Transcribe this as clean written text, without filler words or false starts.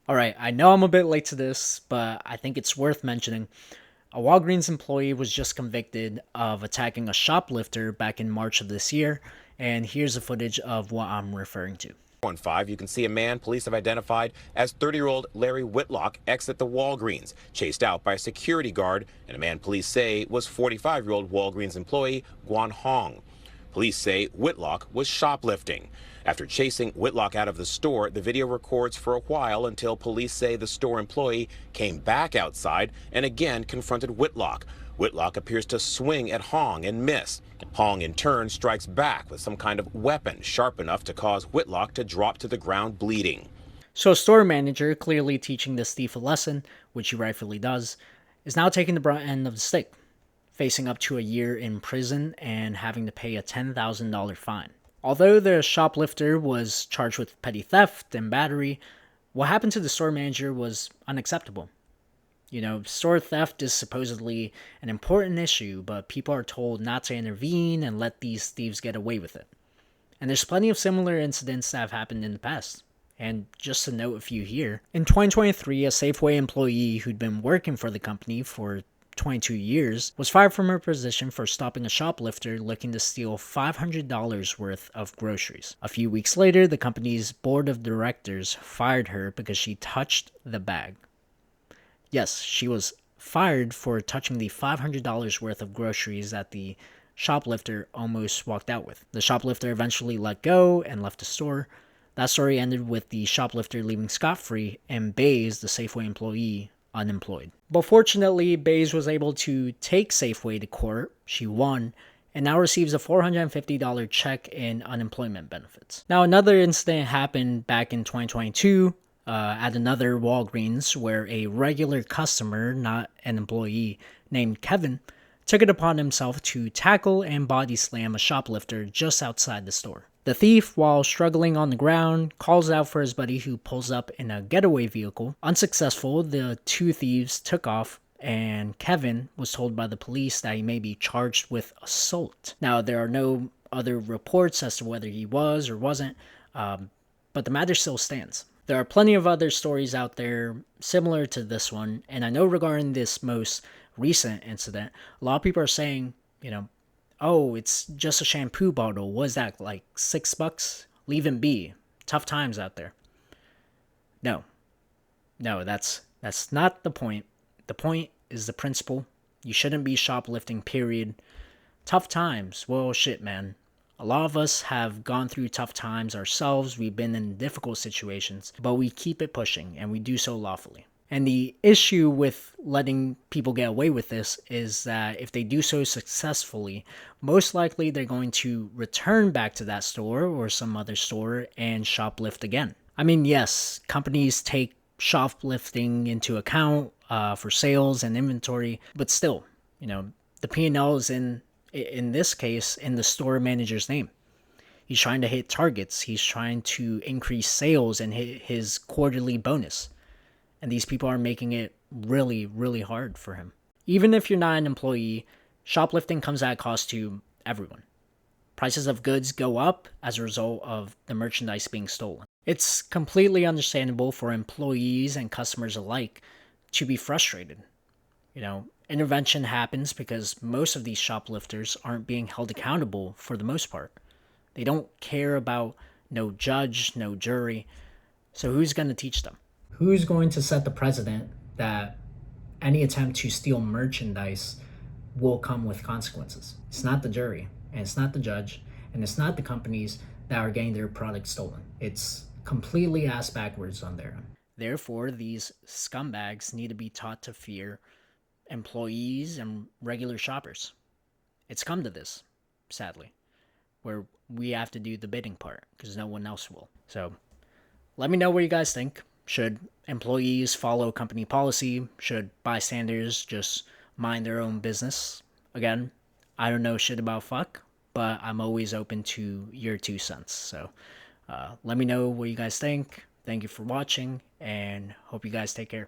Alright, I know I'm a bit late to this, but I think it's worth mentioning. A Walgreens employee was just convicted of attacking a shoplifter back in March of this year, and here's the footage of what I'm referring to. 5, you can see a man police have identified as 30-year-old Larry Whitlock exit the Walgreens, chased out by a security guard, and a man police say was 45-year-old Walgreens employee Guang Hong. Police say Whitlock was shoplifting. After chasing Whitlock out of the store, the video records for a while until police say the store employee came back outside and again confronted Whitlock. Whitlock appears to swing at Hong and miss. Hong in turn strikes back with some kind of weapon sharp enough to cause Whitlock to drop to the ground bleeding. So a store manager, clearly teaching this thief a lesson, which he rightfully does, is now taking the brunt end of the stick, facing up to a year in prison and having to pay a $10,000 fine. Although the shoplifter was charged with petty theft and battery, what happened to the store manager was unacceptable. You know, store theft is supposedly an important issue, but people are told not to intervene and let these thieves get away with it. And there's plenty of similar incidents that have happened in the past. And just to note a few here, in 2023, a Safeway employee who'd been working for the company for 22 years was fired from her position for stopping a shoplifter looking to steal $500 worth of groceries. A few weeks later, the company's board of directors fired her because she touched the bag. Yes, she was fired for touching the $500 worth of groceries that the shoplifter almost walked out with. The shoplifter eventually let go and left the store. That story ended with the shoplifter leaving scot-free and Bays, the Safeway employee, unemployed. But fortunately, Bays was able to take Safeway to court. She won and now receives a $450 check in unemployment benefits. Now, another incident happened back in 2022 at another Walgreens where a regular customer, not an employee, named Kevin, took it upon himself to tackle and body slam a shoplifter just outside the store. The thief, while struggling on the ground, calls out for his buddy who pulls up in a getaway vehicle. Unsuccessful, the two thieves took off and Kevin was told by the police that he may be charged with assault. Now, there are no other reports as to whether he was or wasn't, but the matter still stands. There are plenty of other stories out there similar to this one, and I know regarding this most recent incident, a lot of people are saying, oh, it's just a shampoo bottle. What is that, like $6? Leave him be. Tough times out there. No, that's not the point. The point is the principle. You shouldn't be shoplifting, period. Tough times. Well, shit, man. A lot of us have gone through tough times ourselves. We've been in difficult situations, but we keep it pushing and we do so lawfully. And the issue with letting people get away with this is that if they do so successfully, most likely they're going to return back to that store or some other store and shoplift again. I mean, yes, companies take shoplifting into account for sales and inventory, but still, the P&L is in this case in the store manager's name. He's trying to hit targets. He's trying to increase sales and hit his quarterly bonus. And these people are making it really, really hard for him. Even if you're not an employee, shoplifting comes at a cost to everyone. Prices of goods go up as a result of the merchandise being stolen. It's completely understandable for employees and customers alike to be frustrated. Intervention happens because most of these shoplifters aren't being held accountable for the most part. They don't care about no judge, no jury. So who's going to teach them? Who's going to set the precedent that any attempt to steal merchandise will come with consequences? It's not the jury, and it's not the judge, and it's not the companies that are getting their product stolen. It's completely ass backwards on their end. Therefore, these scumbags need to be taught to fear employees and regular shoppers. It's come to this, sadly, where we have to do the bidding part because no one else will. So let me know what you guys think. Should employees follow company policy? Should bystanders just mind their own business? Again, I don't know shit about fuck, but I'm always open to your 2 cents. So let me know what you guys think. Thank you for watching, and hope you guys take care.